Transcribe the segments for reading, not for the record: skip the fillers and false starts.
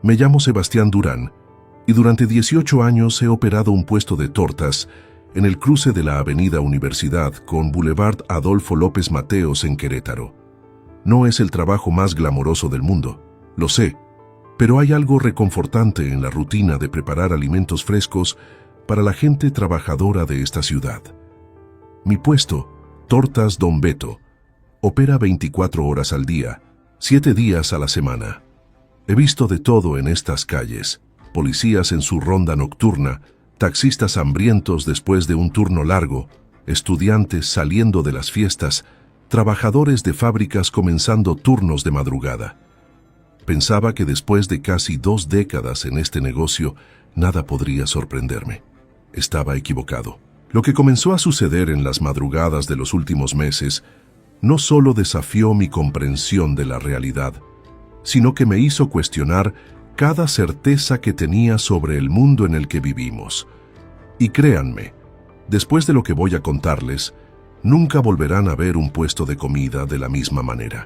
Me llamo Sebastián Durán y durante 18 años he operado un puesto de tortas en el cruce de la Avenida Universidad con Boulevard Adolfo López Mateos en Querétaro. No es el trabajo más glamoroso del mundo, lo sé, pero hay algo reconfortante en la rutina de preparar alimentos frescos para la gente trabajadora de esta ciudad. Mi puesto, Tortas Don Beto, opera 24 horas al día, 7 días a la semana. He visto de todo en estas calles: policías en su ronda nocturna, taxistas hambrientos después de un turno largo, estudiantes saliendo de las fiestas, trabajadores de fábricas comenzando turnos de madrugada. Pensaba que después de casi 2 décadas en este negocio, nada podría sorprenderme. Estaba equivocado. Lo que comenzó a suceder en las madrugadas de los últimos meses no solo desafió mi comprensión de la realidad, sino que me hizo cuestionar cada certeza que tenía sobre el mundo en el que vivimos. Y créanme, después de lo que voy a contarles, nunca volverán a ver un puesto de comida de la misma manera.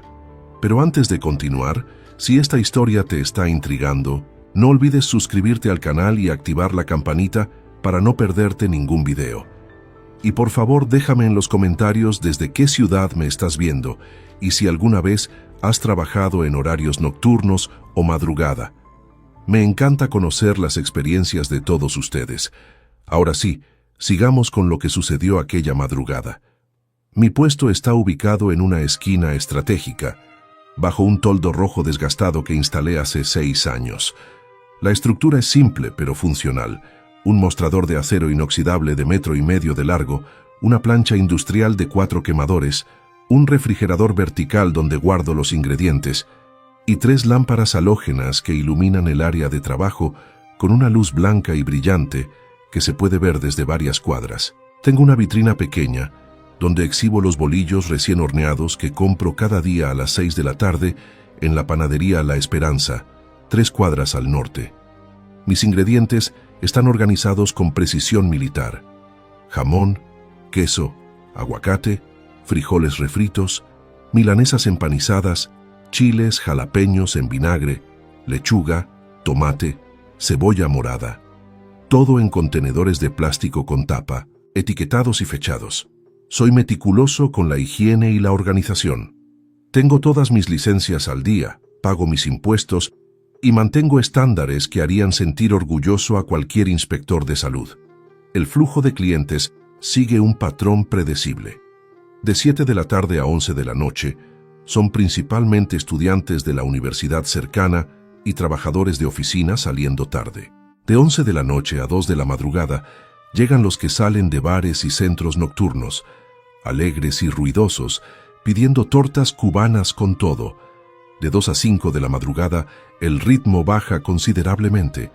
Pero antes de continuar, si esta historia te está intrigando, no olvides suscribirte al canal y activar la campanita para no perderte ningún video. Y por favor déjame en los comentarios desde qué ciudad me estás viendo y si alguna vez has trabajado en horarios nocturnos o madrugada. Me encanta conocer las experiencias de todos ustedes. Ahora sí, sigamos con lo que sucedió aquella madrugada. Mi puesto está ubicado en una esquina estratégica, bajo un toldo rojo desgastado que instalé hace 6 años. La estructura es simple pero funcional: un mostrador de acero inoxidable de 1,5 metros de largo, una plancha industrial de 4 quemadores, un refrigerador vertical donde guardo los ingredientes y 3 lámparas halógenas que iluminan el área de trabajo con una luz blanca y brillante que se puede ver desde varias cuadras. Tengo una vitrina pequeña donde exhibo los bolillos recién horneados que compro cada día a las 6 de la tarde en la panadería La Esperanza, 3 cuadras al norte. Mis ingredientes están organizados con precisión militar: jamón, queso, aguacate, frijoles refritos, milanesas empanizadas, chiles jalapeños en vinagre, lechuga, tomate, cebolla morada. Todo en contenedores de plástico con tapa, etiquetados y fechados. Soy meticuloso con la higiene y la organización. Tengo todas mis licencias al día, pago mis impuestos y mantengo estándares que harían sentir orgulloso a cualquier inspector de salud. El flujo de clientes sigue un patrón predecible. De 7 de la tarde a 11 de la noche, son principalmente estudiantes de la universidad cercana y trabajadores de oficina saliendo tarde. De 11 de la noche a 2 de la madrugada, llegan los que salen de bares y centros nocturnos, alegres y ruidosos, pidiendo tortas cubanas con todo. De 2 a 5 de la madrugada, el ritmo baja considerablemente.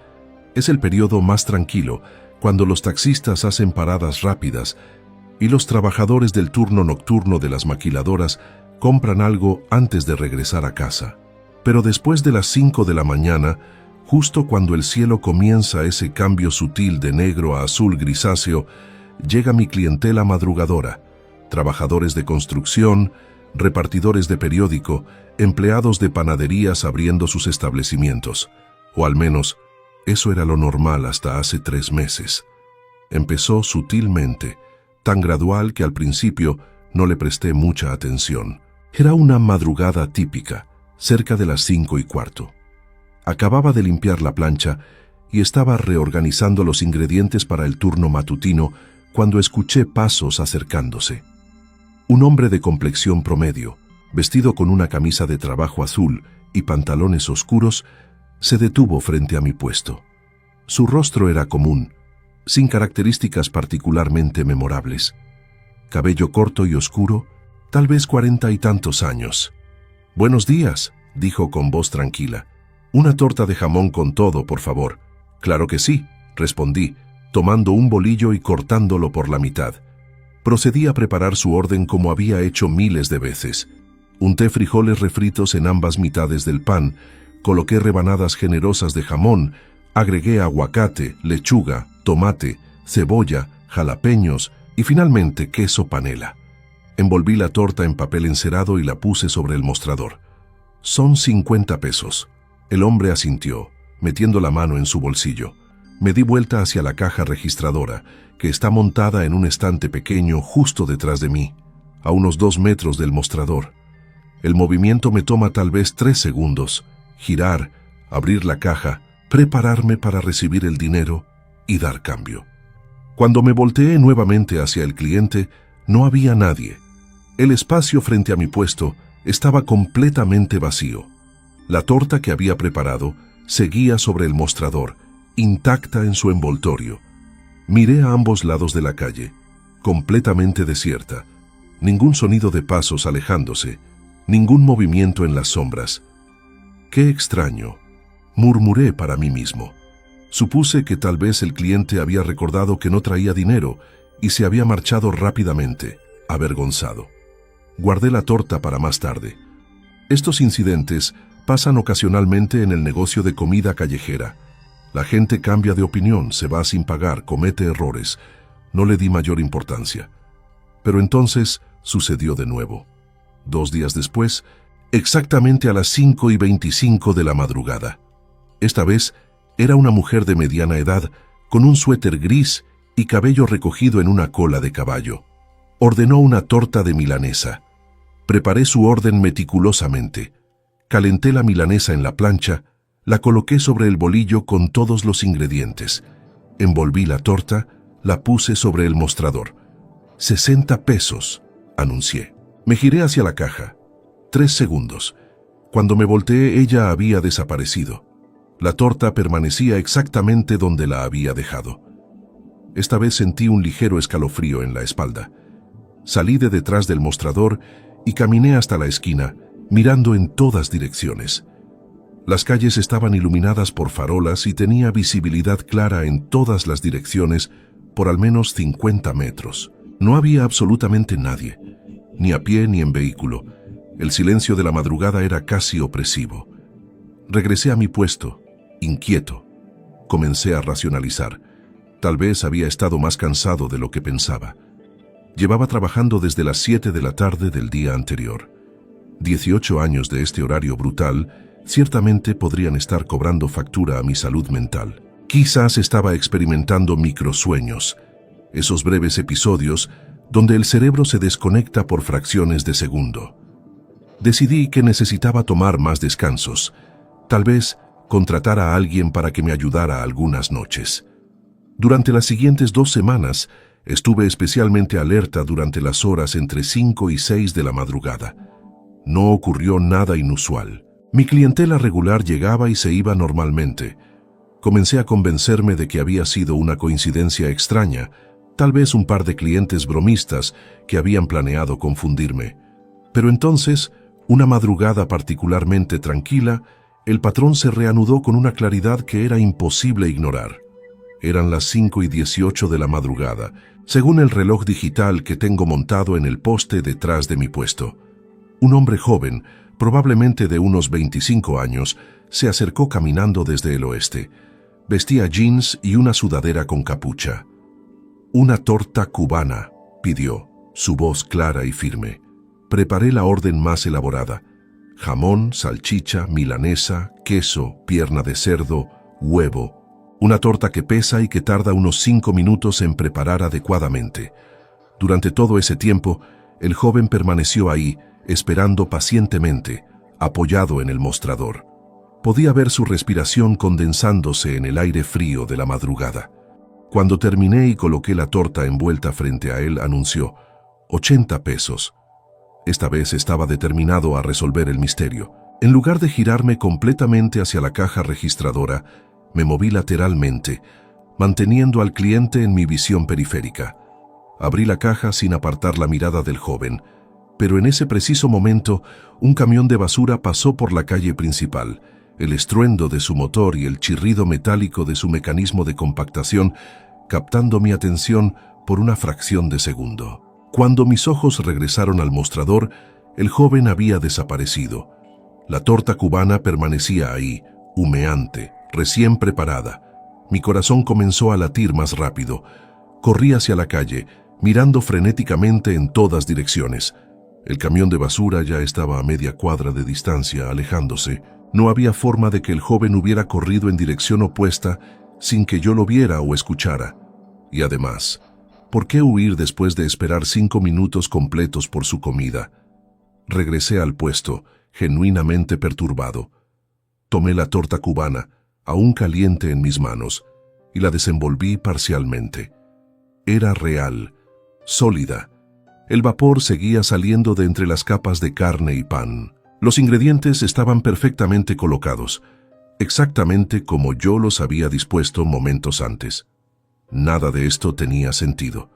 Es el periodo más tranquilo, cuando los taxistas hacen paradas rápidas y los trabajadores del turno nocturno de las maquiladoras compran algo antes de regresar a casa. Pero después de las 5 de la mañana, justo cuando el cielo comienza ese cambio sutil de negro a azul grisáceo, llega mi clientela madrugadora: trabajadores de construcción, repartidores de periódico, empleados de panaderías abriendo sus establecimientos. O al menos, eso era lo normal hasta hace 3 meses. Empezó sutilmente, tan gradual que al principio no le presté mucha atención. Era una madrugada típica, cerca de las 5:15. Acababa de limpiar la plancha y estaba reorganizando los ingredientes para el turno matutino cuando escuché pasos acercándose. Un hombre de complexión promedio, vestido con una camisa de trabajo azul y pantalones oscuros, se detuvo frente a mi puesto. Su rostro era común, sin características particularmente memorables. Cabello corto y oscuro, tal vez 40 y tantos años. «Buenos días», dijo con voz tranquila. «Una torta de jamón con todo, por favor». «Claro que sí», respondí, tomando un bolillo y cortándolo por la mitad. Procedí a preparar su orden como había hecho miles de veces. Unté frijoles refritos en ambas mitades del pan, coloqué rebanadas generosas de jamón, agregué aguacate, lechuga, tomate, cebolla, jalapeños y finalmente queso panela. Envolví la torta en papel encerado y la puse sobre el mostrador. «Son 50 pesos». El hombre asintió, metiendo la mano en su bolsillo. Me di vuelta hacia la caja registradora, que está montada en un estante pequeño justo detrás de mí, a unos 2 metros del mostrador. El movimiento me toma tal vez 3 segundos. Girar, abrir la caja, prepararme para recibir el dinero y dar cambio. Cuando me volteé nuevamente hacia el cliente, no había nadie. El espacio frente a mi puesto estaba completamente vacío. La torta que había preparado seguía sobre el mostrador, intacta en su envoltorio. Miré a ambos lados de la calle, completamente desierta. Ningún sonido de pasos alejándose, ningún movimiento en las sombras. ¡Qué extraño!, murmuré para mí mismo. Supuse que tal vez el cliente había recordado que no traía dinero y se había marchado rápidamente, avergonzado. Guardé la torta para más tarde. Estos incidentes pasan ocasionalmente en el negocio de comida callejera. La gente cambia de opinión, se va sin pagar, comete errores. No le di mayor importancia. Pero entonces sucedió de nuevo. 2 días después, exactamente a las 5:25 de la madrugada. Esta vez era una mujer de mediana edad, con un suéter gris y cabello recogido en una cola de caballo. Ordenó una torta de milanesa. Preparé su orden meticulosamente. Calenté la milanesa en la plancha, la coloqué sobre el bolillo con todos los ingredientes. Envolví la torta, la puse sobre el mostrador. 60 pesos, anuncié. Me giré hacia la caja. 3 segundos. Cuando me volteé, ella había desaparecido. La torta permanecía exactamente donde la había dejado. Esta vez sentí un ligero escalofrío en la espalda. Salí de detrás del mostrador y caminé hasta la esquina, mirando en todas direcciones. Las calles estaban iluminadas por farolas y tenía visibilidad clara en todas las direcciones por al menos 50 metros. No había absolutamente nadie, ni a pie ni en vehículo. El silencio de la madrugada era casi opresivo. Regresé a mi puesto, inquieto. Comencé a racionalizar. Tal vez había estado más cansado de lo que pensaba. Llevaba trabajando desde las 7 de la tarde del día anterior. 18 años de este horario brutal ciertamente podrían estar cobrando factura a mi salud mental. Quizás estaba experimentando microsueños, esos breves episodios donde el cerebro se desconecta por fracciones de segundo. Decidí que necesitaba tomar más descansos, tal vez contratar a alguien para que me ayudara algunas noches. Durante las siguientes 2 semanas, estuve especialmente alerta durante las horas entre 5 y 6 de la madrugada. No ocurrió nada inusual. Mi clientela regular llegaba y se iba normalmente. Comencé a convencerme de que había sido una coincidencia extraña, tal vez un par de clientes bromistas que habían planeado confundirme. Pero entonces, una madrugada particularmente tranquila, el patrón se reanudó con una claridad que era imposible ignorar. Eran las 5:18 de la madrugada, según el reloj digital que tengo montado en el poste detrás de mi puesto. Un hombre joven, probablemente de unos 25 años, se acercó caminando desde el oeste. Vestía jeans y una sudadera con capucha. «Una torta cubana», pidió, su voz clara y firme. Preparé la orden más elaborada. Jamón, salchicha, milanesa, queso, pierna de cerdo, huevo. Una torta que pesa y que tarda unos 5 minutos en preparar adecuadamente. Durante todo ese tiempo, el joven permaneció ahí, esperando pacientemente, apoyado en el mostrador. Podía ver su respiración condensándose en el aire frío de la madrugada. Cuando terminé y coloqué la torta envuelta frente a él, anunció, 80 pesos. Esta vez estaba determinado a resolver el misterio. En lugar de girarme completamente hacia la caja registradora, me moví lateralmente, manteniendo al cliente en mi visión periférica. Abrí la caja sin apartar la mirada del joven, pero en ese preciso momento, un camión de basura pasó por la calle principal. El estruendo de su motor y el chirrido metálico de su mecanismo de compactación, captando mi atención por una fracción de segundo. Cuando mis ojos regresaron al mostrador, el joven había desaparecido. La torta cubana permanecía ahí, humeante, recién preparada. Mi corazón comenzó a latir más rápido. Corrí hacia la calle, mirando frenéticamente en todas direcciones. El camión de basura ya estaba a media cuadra de distancia, alejándose. No había forma de que el joven hubiera corrido en dirección opuesta sin que yo lo viera o escuchara. Y además, ¿por qué huir después de esperar 5 minutos completos por su comida? Regresé al puesto, genuinamente perturbado. Tomé la torta cubana, aún caliente en mis manos, y la desenvolví parcialmente. Era real, sólida. El vapor seguía saliendo de entre las capas de carne y pan. Los ingredientes estaban perfectamente colocados, exactamente como yo los había dispuesto momentos antes. Nada de esto tenía sentido.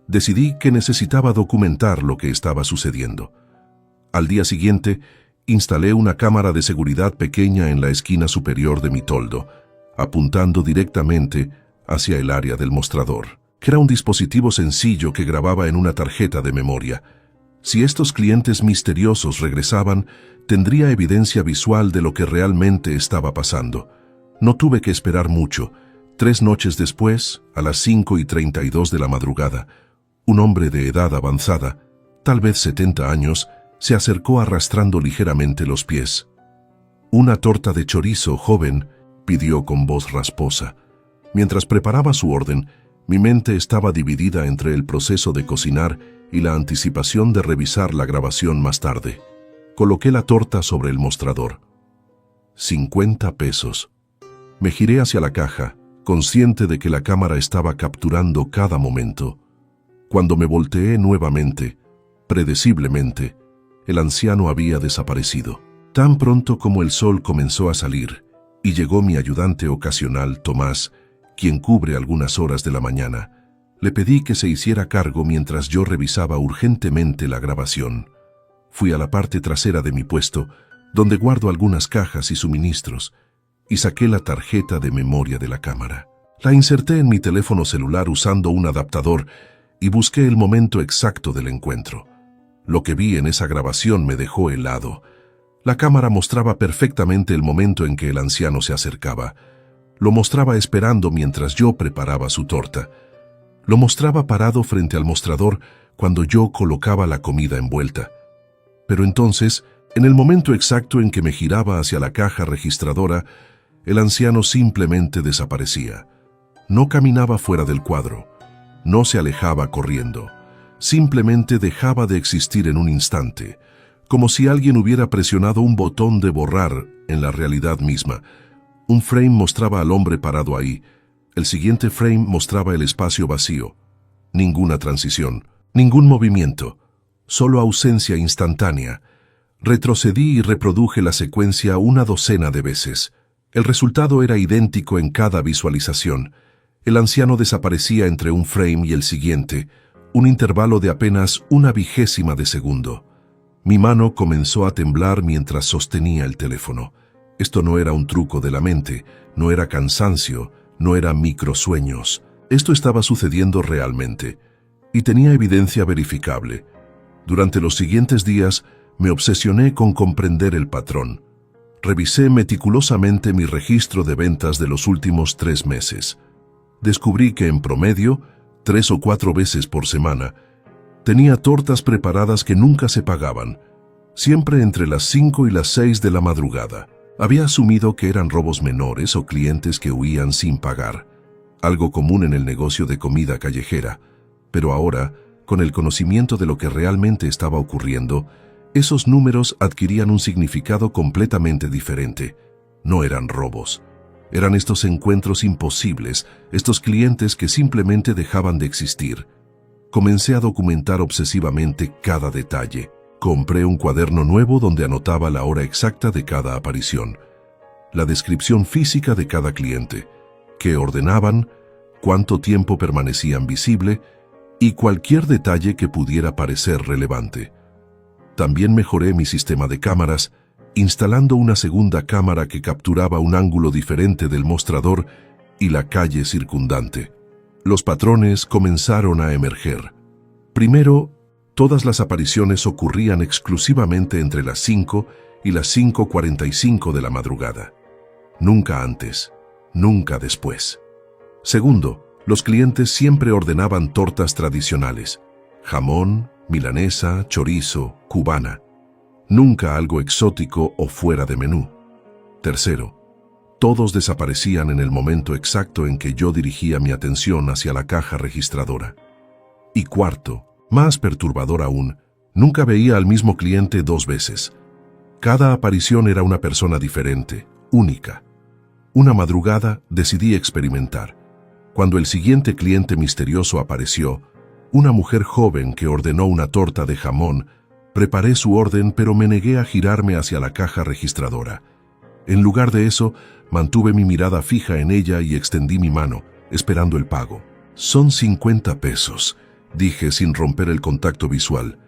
Decidí que necesitaba documentar lo que estaba sucediendo. Al día siguiente, instalé una cámara de seguridad pequeña en la esquina superior de mi toldo, apuntando directamente hacia el área del mostrador, que era un dispositivo sencillo que grababa en una tarjeta de memoria. Si estos clientes misteriosos regresaban, tendría evidencia visual de lo que realmente estaba pasando. No tuve que esperar mucho. 3 noches después, a las 5:32 de la madrugada, un hombre de edad avanzada, tal vez 70 años, se acercó arrastrando ligeramente los pies. «Una torta de chorizo, joven», pidió con voz rasposa. Mientras preparaba su orden, mi mente estaba dividida entre el proceso de cocinar y la anticipación de revisar la grabación más tarde. Coloqué la torta sobre el mostrador. 50 pesos. Me giré hacia la caja, consciente de que la cámara estaba capturando cada momento. Cuando me volteé nuevamente, predeciblemente, el anciano había desaparecido. Tan pronto como el sol comenzó a salir, y llegó mi ayudante ocasional, Tomás, quien cubre algunas horas de la mañana, le pedí que se hiciera cargo mientras yo revisaba urgentemente la grabación. Fui a la parte trasera de mi puesto, donde guardo algunas cajas y suministros, y saqué la tarjeta de memoria de la cámara. La inserté en mi teléfono celular usando un adaptador y busqué el momento exacto del encuentro. Lo que vi en esa grabación me dejó helado. La cámara mostraba perfectamente el momento en que el anciano se acercaba. Lo mostraba esperando mientras yo preparaba su torta. Lo mostraba parado frente al mostrador cuando yo colocaba la comida envuelta. Pero entonces, en el momento exacto en que me giraba hacia la caja registradora, el anciano simplemente desaparecía. No caminaba fuera del cuadro. No se alejaba corriendo. Simplemente dejaba de existir en un instante, como si alguien hubiera presionado un botón de borrar en la realidad misma. Un frame mostraba al hombre parado ahí. El siguiente frame mostraba el espacio vacío. Ninguna transición, ningún movimiento, solo ausencia instantánea. Retrocedí y reproduje la secuencia una docena de veces. El resultado era idéntico en cada visualización. El anciano desaparecía entre un frame y el siguiente, un intervalo de apenas 1/20 de segundo. Mi mano comenzó a temblar mientras sostenía el teléfono. Esto no era un truco de la mente, no era cansancio, no era microsueños. Esto estaba sucediendo realmente, y tenía evidencia verificable. Durante los siguientes días, me obsesioné con comprender el patrón. Revisé meticulosamente mi registro de ventas de los últimos 3 meses. Descubrí que en promedio, 3 o 4 veces por semana, tenía tortas preparadas que nunca se pagaban, siempre entre las 5 y las 6 de la madrugada. Había asumido que eran robos menores o clientes que huían sin pagar, algo común en el negocio de comida callejera, pero ahora, con el conocimiento de lo que realmente estaba ocurriendo, esos números adquirían un significado completamente diferente. No eran robos. Eran estos encuentros imposibles, estos clientes que simplemente dejaban de existir. Comencé a documentar obsesivamente cada detalle. Compré un cuaderno nuevo donde anotaba la hora exacta de cada aparición, la descripción física de cada cliente, qué ordenaban, cuánto tiempo permanecían visible y cualquier detalle que pudiera parecer relevante. También mejoré mi sistema de cámaras, instalando una segunda cámara que capturaba un ángulo diferente del mostrador y la calle circundante. Los patrones comenzaron a emerger. Primero, todas las apariciones ocurrían exclusivamente entre las 5 y las 5:45 de la madrugada. Nunca antes, nunca después. Segundo, los clientes siempre ordenaban tortas tradicionales: jamón, milanesa, chorizo, cubana. Nunca algo exótico o fuera de menú. Tercero, todos desaparecían en el momento exacto en que yo dirigía mi atención hacia la caja registradora. Y cuarto, más perturbador aún, nunca veía al mismo cliente 2 veces. Cada aparición era una persona diferente, única. Una madrugada decidí experimentar. Cuando el siguiente cliente misterioso apareció, una mujer joven que ordenó una torta de jamón, preparé su orden pero me negué a girarme hacia la caja registradora. En lugar de eso, mantuve mi mirada fija en ella y extendí mi mano, esperando el pago. «Son 50 pesos», dije sin romper el contacto visual.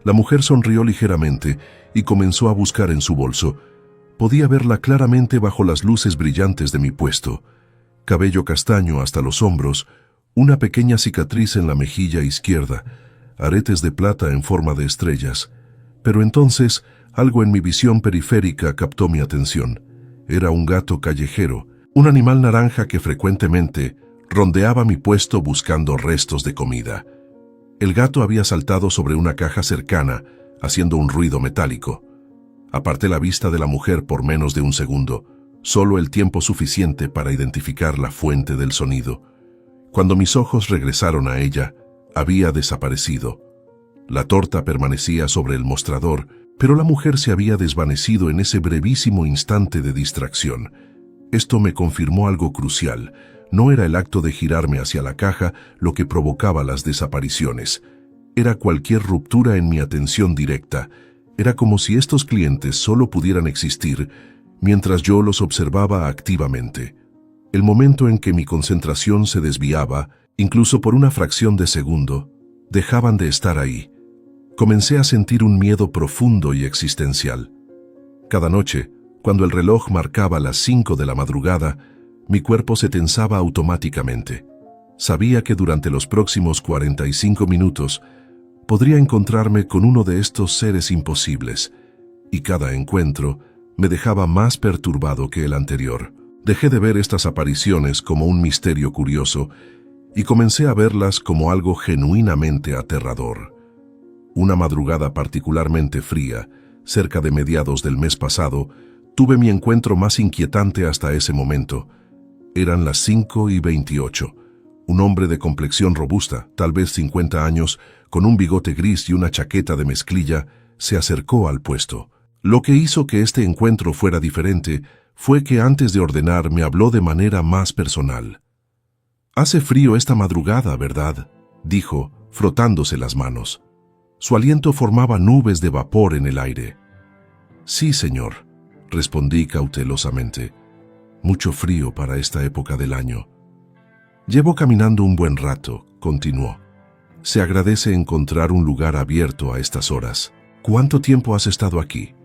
La mujer sonrió ligeramente y comenzó a buscar en su bolso. Podía verla claramente bajo las luces brillantes de mi puesto. Cabello castaño hasta los hombros, una pequeña cicatriz en la mejilla izquierda, aretes de plata en forma de estrellas. Pero entonces, algo en mi visión periférica captó mi atención. Era un gato callejero, un animal naranja que frecuentemente rondeaba mi puesto buscando restos de comida. El gato había saltado sobre una caja cercana, haciendo un ruido metálico. Aparté la vista de la mujer por menos de un segundo, solo el tiempo suficiente para identificar la fuente del sonido. Cuando mis ojos regresaron a ella, había desaparecido. La torta permanecía sobre el mostrador, pero la mujer se había desvanecido en ese brevísimo instante de distracción. Esto me confirmó algo crucial. No era el acto de girarme hacia la caja lo que provocaba las desapariciones. Era cualquier ruptura en mi atención directa. Era como si estos clientes solo pudieran existir mientras yo los observaba activamente. El momento en que mi concentración se desviaba, incluso por una fracción de segundo, dejaban de estar ahí. Comencé a sentir un miedo profundo y existencial. Cada noche, cuando el reloj marcaba las 5 de la madrugada, mi cuerpo se tensaba automáticamente. Sabía que durante los próximos 45 minutos podría encontrarme con uno de estos seres imposibles, y cada encuentro me dejaba más perturbado que el anterior. Dejé de ver estas apariciones como un misterio curioso y comencé a verlas como algo genuinamente aterrador. Una madrugada particularmente fría, cerca de mediados del mes pasado, tuve mi encuentro más inquietante hasta ese momento. Eran las 5:28. Un hombre de complexión robusta, tal vez 50 años, con un bigote gris y una chaqueta de mezclilla, se acercó al puesto. Lo que hizo que este encuentro fuera diferente fue que antes de ordenar me habló de manera más personal. «Hace frío esta madrugada, ¿verdad?», dijo, frotándose las manos. Su aliento formaba nubes de vapor en el aire. «Sí, señor», respondí cautelosamente. «Mucho frío para esta época del año». «Llevo caminando un buen rato», continuó. «Se agradece encontrar un lugar abierto a estas horas. ¿Cuánto tiempo has estado aquí?»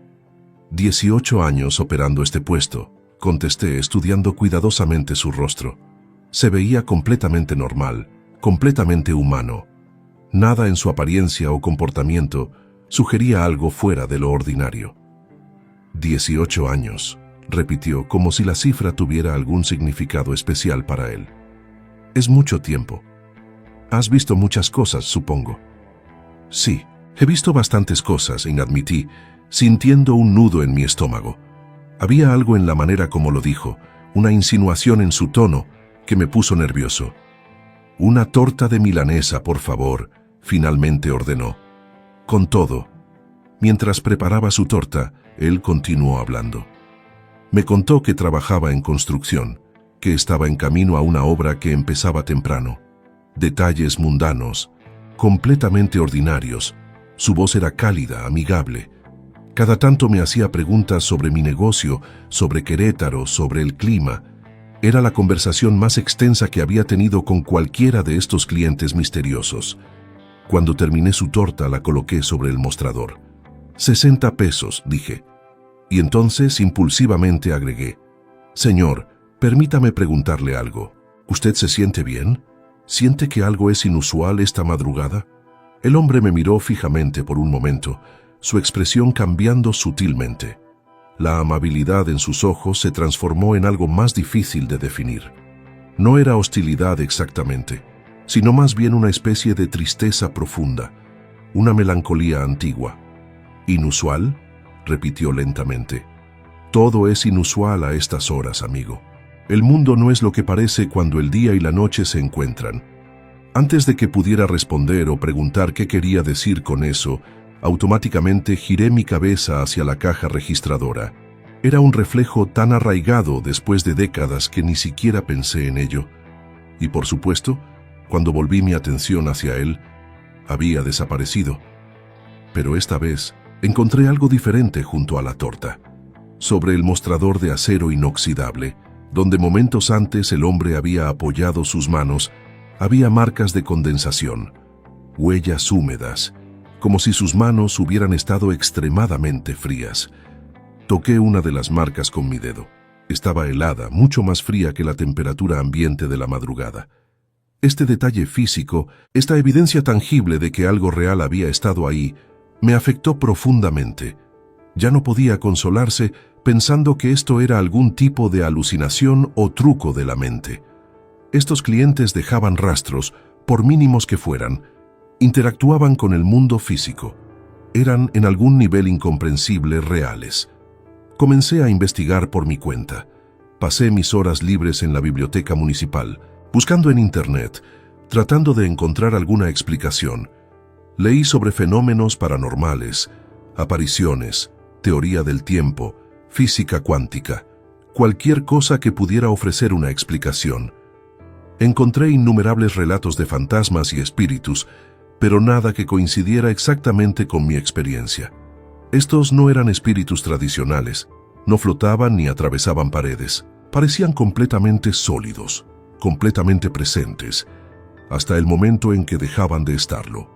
18 años operando este puesto», contesté estudiando cuidadosamente su rostro. Se veía completamente normal, completamente humano. Nada en su apariencia o comportamiento sugería algo fuera de lo ordinario. 18 años, repitió como si la cifra tuviera algún significado especial para él. «Es mucho tiempo. Has visto muchas cosas, supongo». «Sí, he visto bastantes cosas», admití, sintiendo un nudo en mi estómago. Había algo en la manera como lo dijo, una insinuación en su tono que me puso nervioso. «Una torta de milanesa, por favor», finalmente ordenó. Con todo, mientras preparaba su torta, él continuó hablando. Me contó que trabajaba en construcción, que estaba en camino a una obra que empezaba temprano. Detalles mundanos, completamente ordinarios. Su voz era cálida, amigable. Cada tanto me hacía preguntas sobre mi negocio, sobre Querétaro, sobre el clima. Era la conversación más extensa que había tenido con cualquiera de estos clientes misteriosos. Cuando terminé su torta, la coloqué sobre el mostrador. 60 pesos, dije. Y entonces impulsivamente agregué: «Señor, permítame preguntarle algo. ¿Usted se siente bien? ¿Siente que algo es inusual esta madrugada?» El hombre me miró fijamente por un momento, su expresión cambiando sutilmente. La amabilidad en sus ojos se transformó en algo más difícil de definir. No era hostilidad exactamente, sino más bien una especie de tristeza profunda, una melancolía antigua. «¿Inusual?», repitió lentamente. Todo es inusual a estas horas, amigo. El mundo no es lo que parece cuando el día y la noche se encuentran. Antes de que pudiera responder o preguntar qué quería decir con eso, automáticamente giré mi cabeza hacia la caja registradora. Era un reflejo tan arraigado después de décadas que ni siquiera pensé en ello. Y por supuesto, cuando volví mi atención hacia él, había desaparecido. Pero esta vez encontré algo diferente junto a la torta. Sobre el mostrador de acero inoxidable, donde momentos antes el hombre había apoyado sus manos, había marcas de condensación, huellas húmedas, como si sus manos hubieran estado extremadamente frías. Toqué una de las marcas con mi dedo. Estaba helada, mucho más fría que la temperatura ambiente de la madrugada. Este detalle físico, esta evidencia tangible de que algo real había estado ahí, me afectó profundamente. Ya no podía consolarse pensando que esto era algún tipo de alucinación o truco de la mente. Estos clientes dejaban rastros, por mínimos que fueran, interactuaban con el mundo físico. Eran, en algún nivel incomprensible, reales. Comencé a investigar por mi cuenta. Pasé mis horas libres en la biblioteca municipal, buscando en Internet, tratando de encontrar alguna explicación. Leí sobre fenómenos paranormales, apariciones, teoría del tiempo, física cuántica, cualquier cosa que pudiera ofrecer una explicación. Encontré innumerables relatos de fantasmas y espíritus, pero nada que coincidiera exactamente con mi experiencia. Estos no eran espíritus tradicionales, no flotaban ni atravesaban paredes, parecían completamente sólidos, completamente presentes, hasta el momento en que dejaban de estarlo.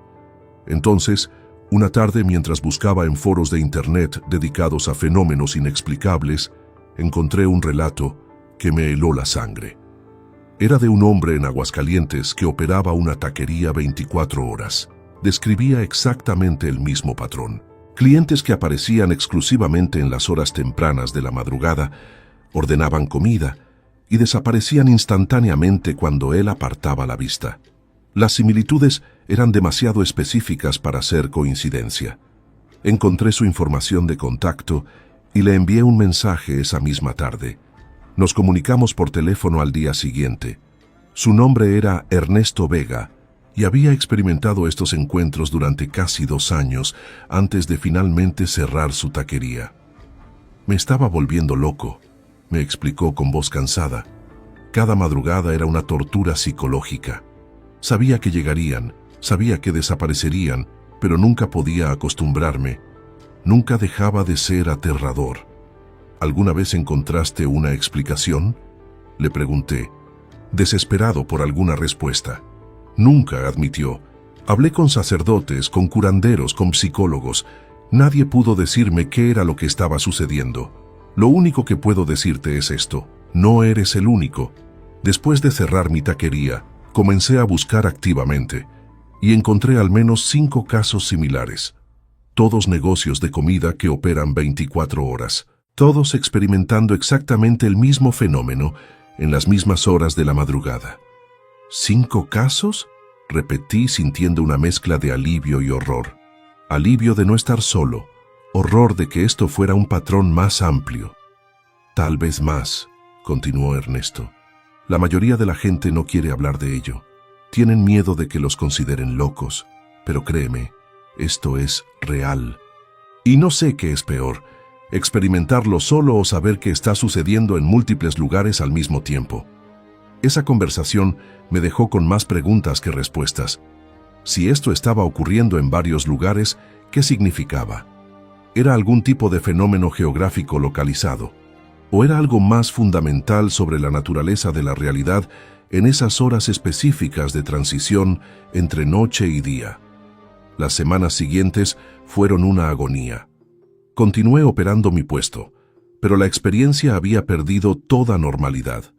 Entonces, una tarde mientras buscaba en foros de Internet dedicados a fenómenos inexplicables, encontré un relato que me heló la sangre. Era de un hombre en Aguascalientes que operaba una taquería 24 horas. Describía exactamente el mismo patrón. Clientes que aparecían exclusivamente en las horas tempranas de la madrugada, ordenaban comida y desaparecían instantáneamente cuando él apartaba la vista. Las similitudes eran demasiado específicas para ser coincidencia. Encontré su información de contacto y le envié un mensaje esa misma tarde. Nos comunicamos por teléfono al día siguiente. Su nombre era Ernesto Vega y había experimentado estos encuentros durante casi 2 años antes de finalmente cerrar su taquería. Me estaba volviendo loco, me explicó con voz cansada. Cada madrugada era una tortura psicológica. Sabía que llegarían, sabía que desaparecerían, pero nunca podía acostumbrarme. Nunca dejaba de ser aterrador. ¿Alguna vez encontraste una explicación?, le pregunté, desesperado por alguna respuesta. Nunca, admitió. Hablé con sacerdotes, con curanderos, con psicólogos. Nadie pudo decirme qué era lo que estaba sucediendo. Lo único que puedo decirte es esto: no eres el único. Después de cerrar mi taquería, comencé a buscar activamente y encontré al menos 5 casos similares. Todos negocios de comida que operan 24 horas. Todos experimentando exactamente el mismo fenómeno en las mismas horas de la madrugada. ¿5 casos? Repetí sintiendo una mezcla de alivio y horror. Alivio de no estar solo, horror de que esto fuera un patrón más amplio. Tal vez más, continuó Ernesto. La mayoría de la gente no quiere hablar de ello. Tienen miedo de que los consideren locos, pero créeme, esto es real. Y no sé qué es peor, experimentarlo solo o saber que está sucediendo en múltiples lugares al mismo tiempo. Esa conversación me dejó con más preguntas que respuestas. Si esto estaba ocurriendo en varios lugares, ¿qué significaba? ¿Era algún tipo de fenómeno geográfico localizado? ¿O era algo más fundamental sobre la naturaleza de la realidad en esas horas específicas de transición entre noche y día? Las semanas siguientes fueron una agonía. Continué operando mi puesto, pero la experiencia había perdido toda normalidad.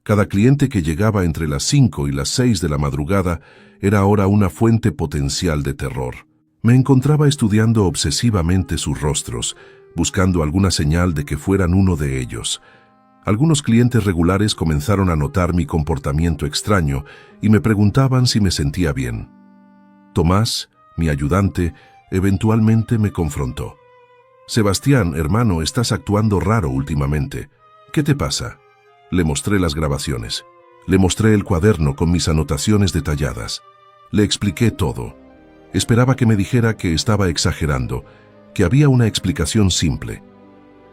Cada cliente que llegaba entre las 5 y las 6 de la madrugada era ahora una fuente potencial de terror. Me encontraba estudiando obsesivamente sus rostros, buscando alguna señal de que fueran uno de ellos. Algunos clientes regulares comenzaron a notar mi comportamiento extraño y me preguntaban si me sentía bien. Tomás, mi ayudante, eventualmente me confrontó. Sebastián, hermano, estás actuando raro últimamente. ¿Qué te pasa? Le mostré las grabaciones. Le mostré el cuaderno con mis anotaciones detalladas. Le expliqué todo. Esperaba que me dijera que estaba exagerando, que había una explicación simple.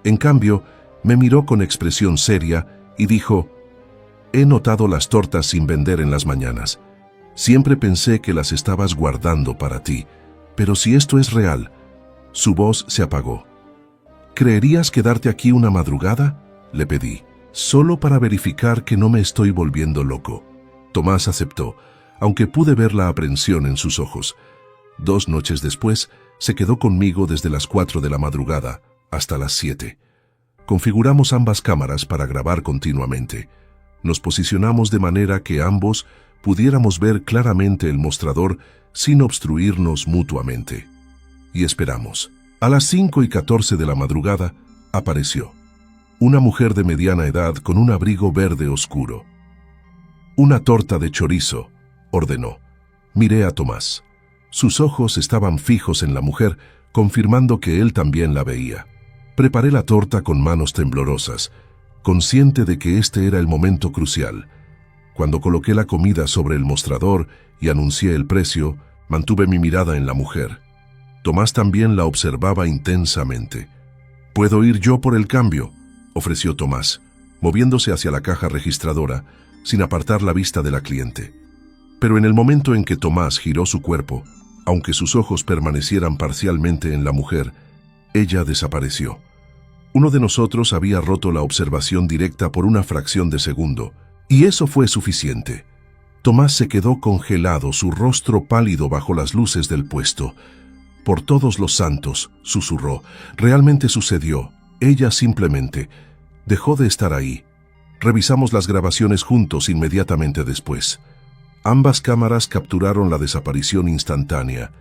En cambio, me miró con expresión seria y dijo: «He notado las tortas sin vender en las mañanas. Siempre pensé que las estabas guardando para ti, pero si esto es real». Su voz se apagó. «¿Creerías quedarte aquí una madrugada?», le pedí, «solo para verificar que no me estoy volviendo loco». Tomás aceptó, aunque pude ver la aprensión en sus ojos. 2 noches después, se quedó conmigo desde las 4 de la madrugada hasta las 7. Configuramos ambas cámaras para grabar continuamente. Nos posicionamos de manera que ambos pudiéramos ver claramente el mostrador sin obstruirnos mutuamente. Y esperamos. A las 5:14 de la madrugada, apareció. Una mujer de mediana edad con un abrigo verde oscuro. «Una torta de chorizo», ordenó. Miré a Tomás. Sus ojos estaban fijos en la mujer, confirmando que él también la veía. Preparé la torta con manos temblorosas, consciente de que este era el momento crucial. Cuando coloqué la comida sobre el mostrador y anuncié el precio, mantuve mi mirada en la mujer. Tomás también la observaba intensamente. «¿Puedo ir yo por el cambio?», ofreció Tomás, moviéndose hacia la caja registradora, sin apartar la vista de la cliente. Pero en el momento en que Tomás giró su cuerpo, aunque sus ojos permanecieran parcialmente en la mujer, ella desapareció. Uno de nosotros había roto la observación directa por una fracción de segundo, y eso fue suficiente. Tomás se quedó congelado, su rostro pálido bajo las luces del puesto. «Por todos los santos», susurró, «realmente sucedió. Ella simplemente dejó de estar ahí». Revisamos las grabaciones juntos inmediatamente después. Ambas cámaras capturaron la desaparición instantánea.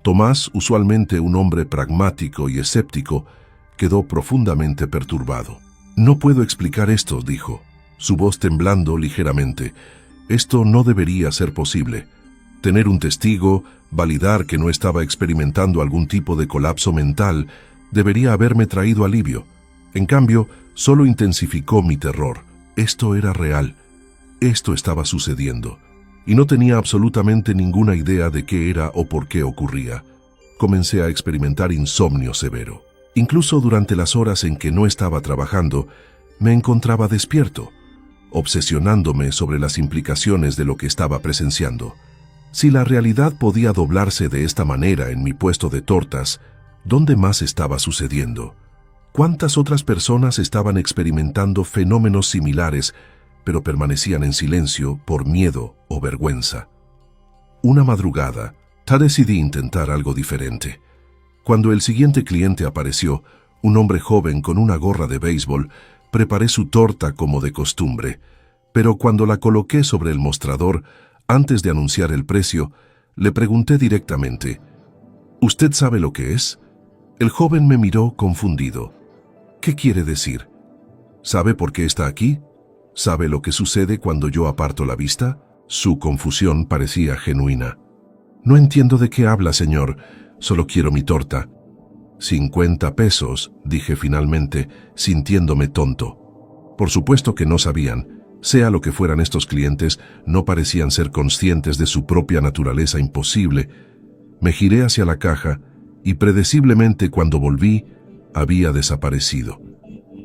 Tomás, usualmente un hombre pragmático y escéptico, quedó profundamente perturbado. «No puedo explicar esto», dijo, su voz temblando ligeramente. «Esto no debería ser posible. Tener un testigo, validar que no estaba experimentando algún tipo de colapso mental, debería haberme traído alivio. En cambio, solo intensificó mi terror. Esto era real. Esto estaba sucediendo. Y no tenía absolutamente ninguna idea de qué era o por qué ocurría. Comencé a experimentar insomnio severo. Incluso durante las horas en que no estaba trabajando, me encontraba despierto, obsesionándome sobre las implicaciones de lo que estaba presenciando. Si la realidad podía doblarse de esta manera en mi puesto de tortas, ¿dónde más estaba sucediendo? ¿Cuántas otras personas estaban experimentando fenómenos similares, pero permanecían en silencio por miedo o vergüenza? Una madrugada, decidí intentar algo diferente. Cuando el siguiente cliente apareció, un hombre joven con una gorra de béisbol, preparé su torta como de costumbre, pero cuando la coloqué sobre el mostrador, antes de anunciar el precio, le pregunté directamente: «¿Usted sabe lo que es?». El joven me miró confundido. «¿Qué quiere decir? ¿Sabe por qué está aquí? ¿Sabe lo que sucede cuando yo aparto la vista?». Su confusión parecía genuina. «No entiendo de qué habla, señor. Solo quiero mi torta». «50 pesos», dije finalmente, sintiéndome tonto. Por supuesto que no sabían. Sea lo que fueran estos clientes, no parecían ser conscientes de su propia naturaleza imposible. Me giré hacia la caja y predeciblemente cuando volví, había desaparecido.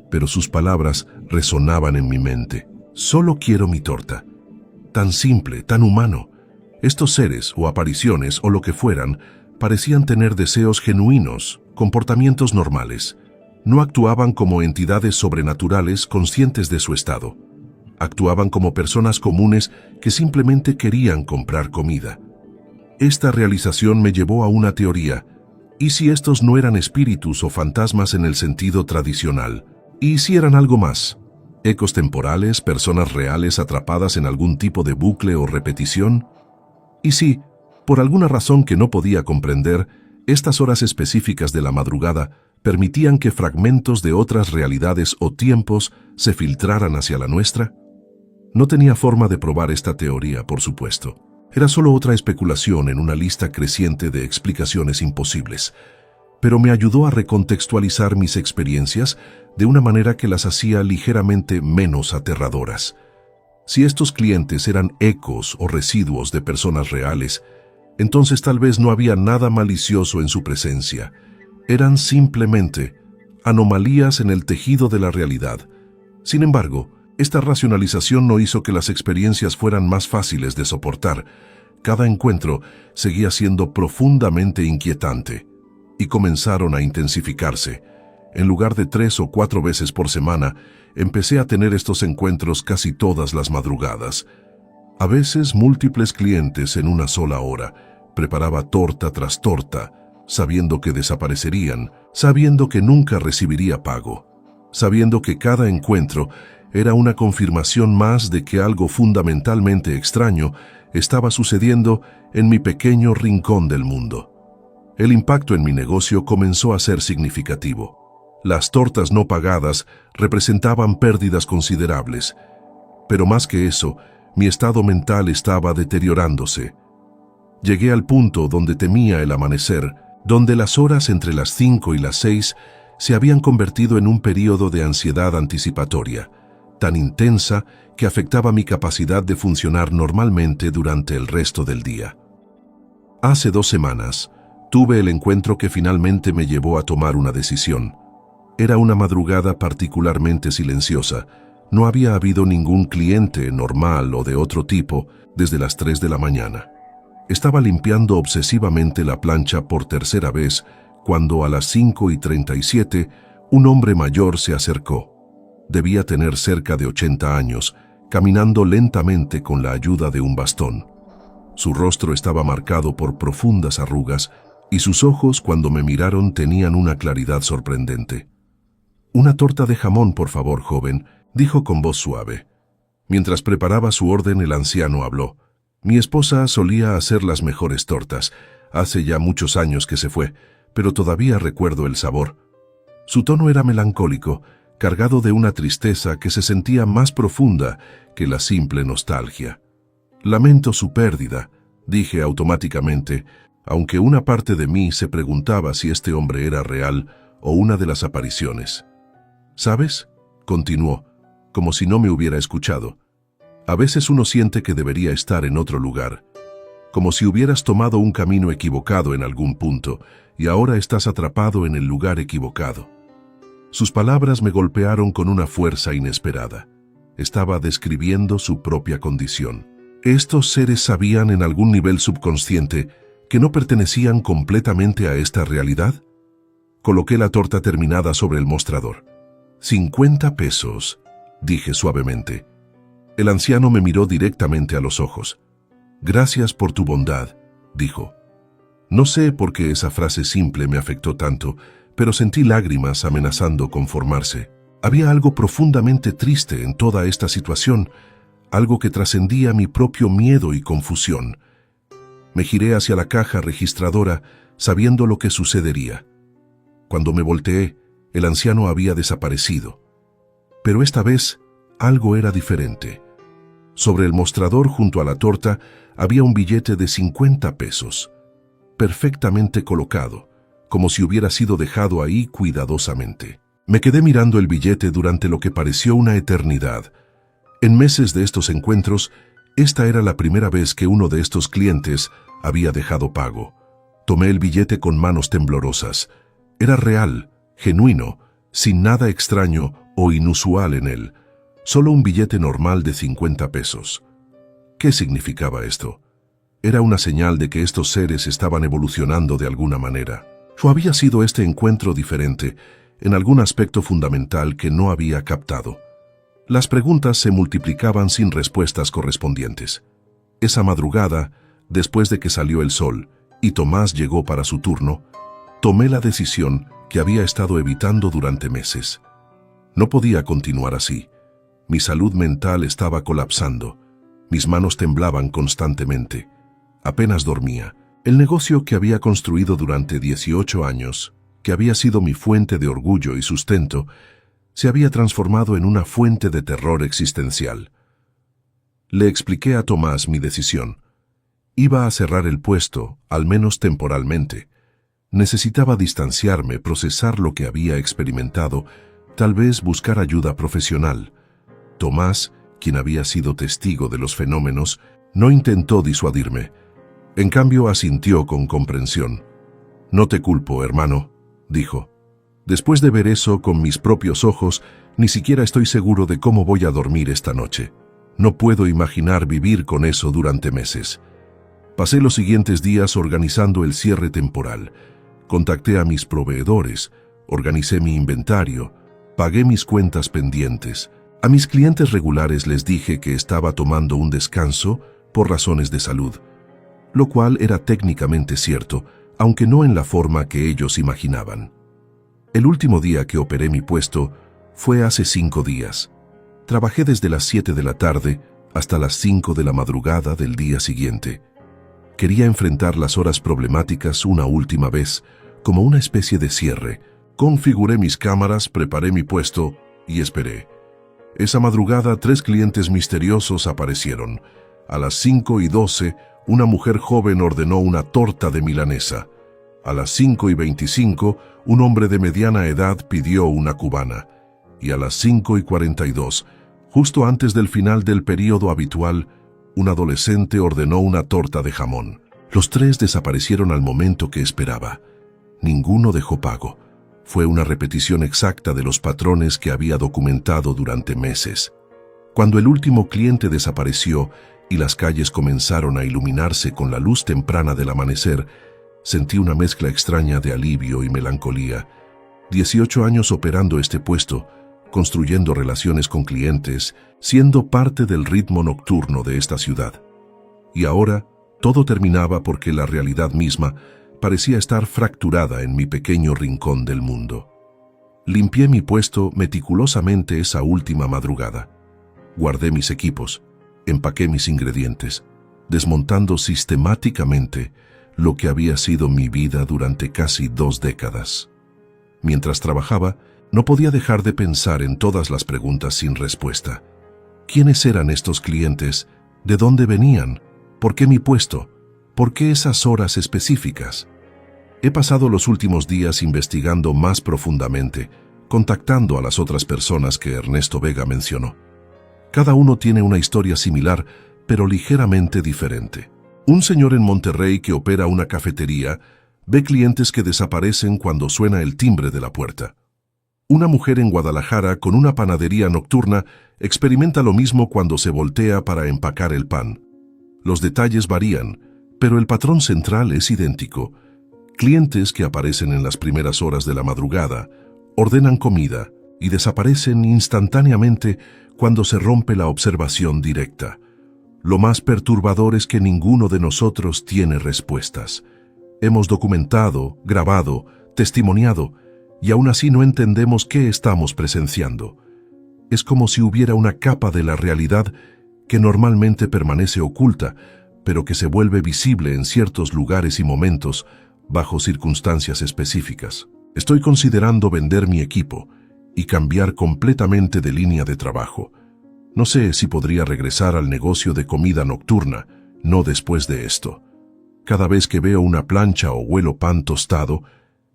Pero sus palabras resonaban en mi mente. «Solo quiero mi torta». Tan simple, tan humano. Estos seres o apariciones o lo que fueran, parecían tener deseos genuinos, comportamientos normales. No actuaban como entidades sobrenaturales conscientes de su estado. Actuaban como personas comunes que simplemente querían comprar comida. Esta realización me llevó a una teoría. ¿Y si estos no eran espíritus o fantasmas en el sentido tradicional? ¿Y si eran algo más? ¿Ecos temporales, personas reales atrapadas en algún tipo de bucle o repetición? ¿Y si, por alguna razón que no podía comprender, estas horas específicas de la madrugada permitían que fragmentos de otras realidades o tiempos se filtraran hacia la nuestra? No tenía forma de probar esta teoría, por supuesto. Era solo otra especulación en una lista creciente de explicaciones imposibles. pero me ayudó a recontextualizar mis experiencias de una manera que las hacía ligeramente menos aterradoras. Si estos clientes eran ecos o residuos de personas reales, entonces tal vez no había nada malicioso en su presencia. Eran simplemente anomalías en el tejido de la realidad. Sin embargo, esta racionalización no hizo que las experiencias fueran más fáciles de soportar. Cada encuentro seguía siendo profundamente inquietante y comenzaron a intensificarse. En lugar de 3 o 4 veces por semana, empecé a tener estos encuentros casi todas las madrugadas. A veces múltiples clientes en una sola hora. Preparaba torta tras torta, sabiendo que desaparecerían, sabiendo que nunca recibiría pago, sabiendo que cada encuentro era una confirmación más de que algo fundamentalmente extraño estaba sucediendo en mi pequeño rincón del mundo. El impacto en mi negocio comenzó a ser significativo. Las tortas no pagadas representaban pérdidas considerables, pero más que eso, mi estado mental estaba deteriorándose. Llegué al punto donde temía el amanecer, donde las horas entre las 5 y las 6 se habían convertido en un período de ansiedad anticipatoria, tan intensa que afectaba mi capacidad de funcionar normalmente durante el resto del día. Hace 2 semanas, tuve el encuentro que finalmente me llevó a tomar una decisión. Era una madrugada particularmente silenciosa. No había habido ningún cliente normal o de otro tipo desde las 3 de la mañana. Estaba limpiando obsesivamente la plancha por tercera vez cuando a las 5:37 un hombre mayor se acercó. Debía tener cerca de 80 años, caminando lentamente con la ayuda de un bastón. Su rostro estaba marcado por profundas arrugas y sus ojos, cuando me miraron, tenían una claridad sorprendente. «Una torta de jamón, por favor, joven», dijo con voz suave. Mientras preparaba su orden, el anciano habló. «Mi esposa solía hacer las mejores tortas. Hace ya muchos años que se fue, pero todavía recuerdo el sabor». Su tono era melancólico, cargado de una tristeza que se sentía más profunda que la simple nostalgia. «Lamento su pérdida», dije automáticamente, aunque una parte de mí se preguntaba si este hombre era real o una de las apariciones. «¿Sabes?», continuó, como si no me hubiera escuchado. «A veces uno siente que debería estar en otro lugar, como si hubieras tomado un camino equivocado en algún punto y ahora estás atrapado en el lugar equivocado». Sus palabras me golpearon con una fuerza inesperada. Estaba describiendo su propia condición. Estos seres sabían en algún nivel subconsciente que no pertenecían completamente a esta realidad. Coloqué la torta terminada sobre el mostrador. «50 pesos», dije suavemente. El anciano me miró directamente a los ojos. «Gracias por tu bondad», dijo. No sé por qué esa frase simple me afectó tanto, pero sentí lágrimas amenazando con formarse. Había algo profundamente triste en toda esta situación, algo que trascendía mi propio miedo y confusión. Me giré hacia la caja registradora, sabiendo lo que sucedería. Cuando me volteé, el anciano había desaparecido. Pero esta vez, algo era diferente. Sobre el mostrador junto a la torta había un billete de 50 pesos, perfectamente colocado, como si hubiera sido dejado ahí cuidadosamente. Me quedé mirando el billete durante lo que pareció una eternidad. En meses de estos encuentros, esta era la primera vez que uno de estos clientes había dejado pago. Tomé el billete con manos temblorosas. Era real, genuino, sin nada extraño o inusual en él. Solo un billete normal de 50 pesos. ¿Qué significaba esto? Era una señal de que estos seres estaban evolucionando de alguna manera. ¿O había sido este encuentro diferente en algún aspecto fundamental que no había captado? Las preguntas se multiplicaban sin respuestas correspondientes. Esa madrugada, después de que salió el sol y Tomás llegó para su turno, tomé la decisión que había estado evitando durante meses. No podía continuar así. Mi salud mental estaba colapsando. Mis manos temblaban constantemente. Apenas dormía. El negocio que había construido durante 18 años, que había sido mi fuente de orgullo y sustento, se había transformado en una fuente de terror existencial. Le expliqué a Tomás mi decisión. Iba a cerrar el puesto, al menos temporalmente. Necesitaba distanciarme, procesar lo que había experimentado, tal vez buscar ayuda profesional. Tomás, quien había sido testigo de los fenómenos, no intentó disuadirme. En cambio, asintió con comprensión. «No te culpo, hermano», dijo. «Después de ver eso con mis propios ojos, ni siquiera estoy seguro de cómo voy a dormir esta noche. No puedo imaginar vivir con eso durante meses». Pasé los siguientes días organizando el cierre temporal. Contacté a mis proveedores, organicé mi inventario, pagué mis cuentas pendientes. A mis clientes regulares les dije que estaba tomando un descanso por razones de salud, lo cual era técnicamente cierto, aunque no en la forma que ellos imaginaban. El último día que operé mi puesto fue hace 5 días. Trabajé desde las 7 de la tarde hasta las 5 de la madrugada del día siguiente. Quería enfrentar las horas problemáticas una última vez, como una especie de cierre. Configuré mis cámaras, preparé mi puesto y esperé. Esa madrugada 3 clientes misteriosos aparecieron. A las 5:12, una mujer joven ordenó una torta de milanesa. A las 5:25, un hombre de mediana edad pidió una cubana. Y a las 5:42, justo antes del final del período habitual, un adolescente ordenó una torta de jamón. Los 3 desaparecieron al momento que esperaba. Ninguno dejó pago. Fue una repetición exacta de los patrones que había documentado durante meses. Cuando el último cliente desapareció y las calles comenzaron a iluminarse con la luz temprana del amanecer, sentí una mezcla extraña de alivio y melancolía. 18 años operando este puesto, construyendo relaciones con clientes, siendo parte del ritmo nocturno de esta ciudad. Y ahora, todo terminaba porque la realidad misma parecía estar fracturada en mi pequeño rincón del mundo. Limpié mi puesto meticulosamente esa última madrugada. Guardé mis equipos, empaqué mis ingredientes, desmontando sistemáticamente lo que había sido mi vida durante casi 2 décadas. Mientras trabajaba, no podía dejar de pensar en todas las preguntas sin respuesta. ¿Quiénes eran estos clientes? ¿De dónde venían? ¿Por qué mi puesto? ¿Por qué esas horas específicas? He pasado los últimos días investigando más profundamente, contactando a las otras personas que Ernesto Vega mencionó. Cada uno tiene una historia similar, pero ligeramente diferente. Un señor en Monterrey que opera una cafetería ve clientes que desaparecen cuando suena el timbre de la puerta. Una mujer en Guadalajara con una panadería nocturna experimenta lo mismo cuando se voltea para empacar el pan. Los detalles varían, pero el patrón central es idéntico. Clientes que aparecen en las primeras horas de la madrugada, ordenan comida y desaparecen instantáneamente cuando se rompe la observación directa. Lo más perturbador es que ninguno de nosotros tiene respuestas. Hemos documentado, grabado, testimoniado, y aún así no entendemos qué estamos presenciando. Es como si hubiera una capa de la realidad que normalmente permanece oculta, pero que se vuelve visible en ciertos lugares y momentos, bajo circunstancias específicas. Estoy considerando vender mi equipo y cambiar completamente de línea de trabajo. No sé si podría regresar al negocio de comida nocturna, no después de esto. Cada vez que veo una plancha o huelo pan tostado,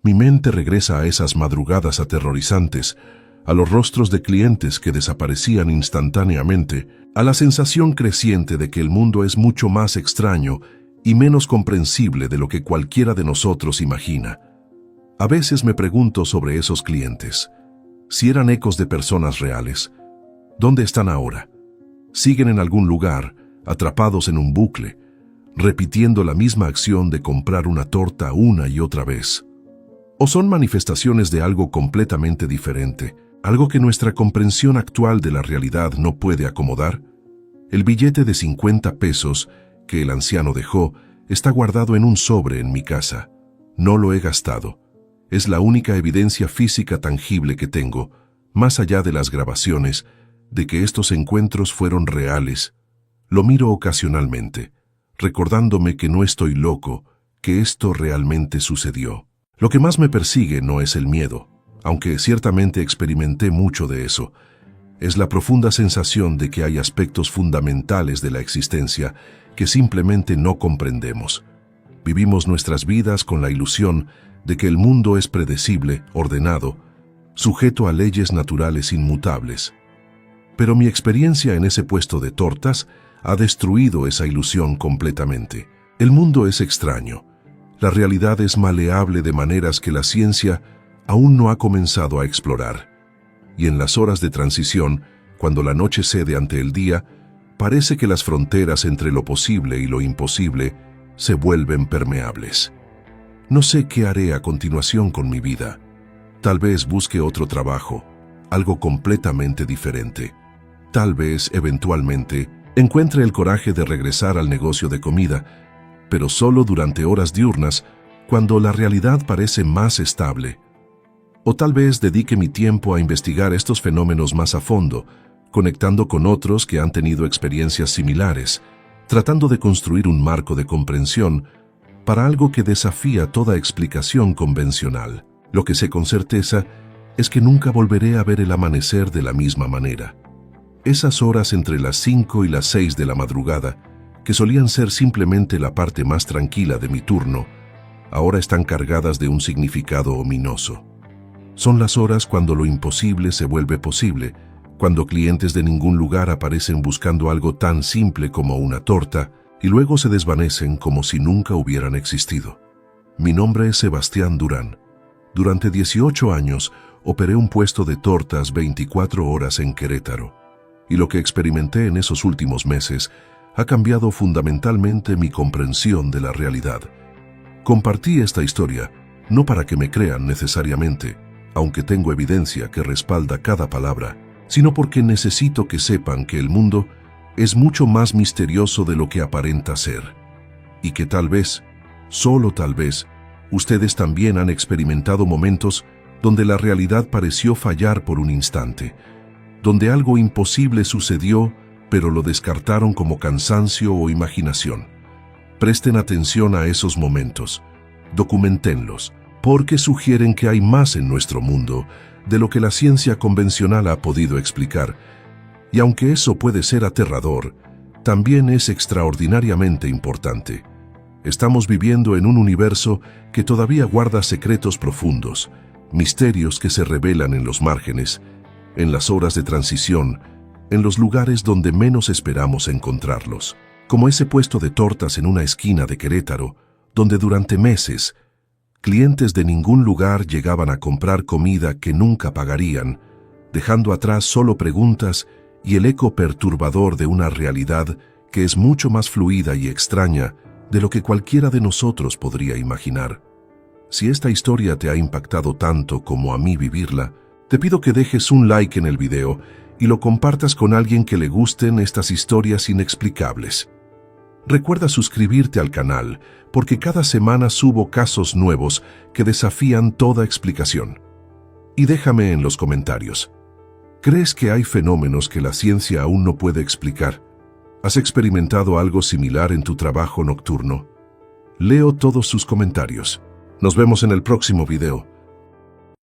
mi mente regresa a esas madrugadas aterrorizantes, a los rostros de clientes que desaparecían instantáneamente, a la sensación creciente de que el mundo es mucho más extraño y menos comprensible de lo que cualquiera de nosotros imagina. A veces me pregunto sobre esos clientes, si eran ecos de personas reales. ¿Dónde están ahora? ¿Siguen en algún lugar, atrapados en un bucle, repitiendo la misma acción de comprar una torta una y otra vez? ¿O son manifestaciones de algo completamente diferente, algo que nuestra comprensión actual de la realidad no puede acomodar? El billete de 50 pesos que el anciano dejó está guardado en un sobre en mi casa. No lo he gastado. Es la única evidencia física tangible que tengo, más allá de las grabaciones, de que estos encuentros fueron reales. Lo miro ocasionalmente, recordándome que no estoy loco, que esto realmente sucedió. Lo que más me persigue no es el miedo, aunque ciertamente experimenté mucho de eso. Es la profunda sensación de que hay aspectos fundamentales de la existencia que simplemente no comprendemos. Vivimos nuestras vidas con la ilusión de que el mundo es predecible, ordenado, sujeto a leyes naturales inmutables. Pero mi experiencia en ese puesto de tortas ha destruido esa ilusión completamente. El mundo es extraño. La realidad es maleable de maneras que la ciencia aún no ha comenzado a explorar. Y en las horas de transición, cuando la noche cede ante el día, parece que las fronteras entre lo posible y lo imposible se vuelven permeables. No sé qué haré a continuación con mi vida. Tal vez busque otro trabajo, algo completamente diferente. Tal vez, eventualmente, encuentre el coraje de regresar al negocio de comida, pero solo durante horas diurnas, cuando la realidad parece más estable. O tal vez dedique mi tiempo a investigar estos fenómenos más a fondo, conectando con otros que han tenido experiencias similares, tratando de construir un marco de comprensión para algo que desafía toda explicación convencional. Lo que sé con certeza es que nunca volveré a ver el amanecer de la misma manera. Esas horas entre las 5 y las 6 de la madrugada, que solían ser simplemente la parte más tranquila de mi turno, ahora están cargadas de un significado ominoso. Son las horas cuando lo imposible se vuelve posible, cuando clientes de ningún lugar aparecen buscando algo tan simple como una torta y luego se desvanecen como si nunca hubieran existido. Mi nombre es Sebastián Durán. Durante 18 años operé un puesto de tortas 24 horas en Querétaro, y lo que experimenté en esos últimos meses ha cambiado fundamentalmente mi comprensión de la realidad. Compartí esta historia no para que me crean necesariamente, aunque tengo evidencia que respalda cada palabra, sino porque necesito que sepan que el mundo es mucho más misterioso de lo que aparenta ser, y que tal vez, solo tal vez, ustedes también han experimentado momentos donde la realidad pareció fallar por un instante, donde algo imposible sucedió, pero lo descartaron como cansancio o imaginación. Presten atención a esos momentos, documentenlos, porque sugieren que hay más en nuestro mundo de lo que la ciencia convencional ha podido explicar, y aunque eso puede ser aterrador, también es extraordinariamente importante. Estamos viviendo en un universo que todavía guarda secretos profundos, misterios que se revelan en los márgenes, en las horas de transición, en los lugares donde menos esperamos encontrarlos, como ese puesto de tortas en una esquina de Querétaro, donde durante meses, clientes de ningún lugar llegaban a comprar comida que nunca pagarían, dejando atrás solo preguntas y el eco perturbador de una realidad que es mucho más fluida y extraña de lo que cualquiera de nosotros podría imaginar. Si esta historia te ha impactado tanto como a mí vivirla, te pido que dejes un like en el video y lo compartas con alguien que le gusten estas historias inexplicables. Recuerda suscribirte al canal, porque cada semana subo casos nuevos que desafían toda explicación. Y déjame en los comentarios, ¿crees que hay fenómenos que la ciencia aún no puede explicar? ¿Has experimentado algo similar en tu trabajo nocturno? Leo todos sus comentarios. Nos vemos en el próximo video.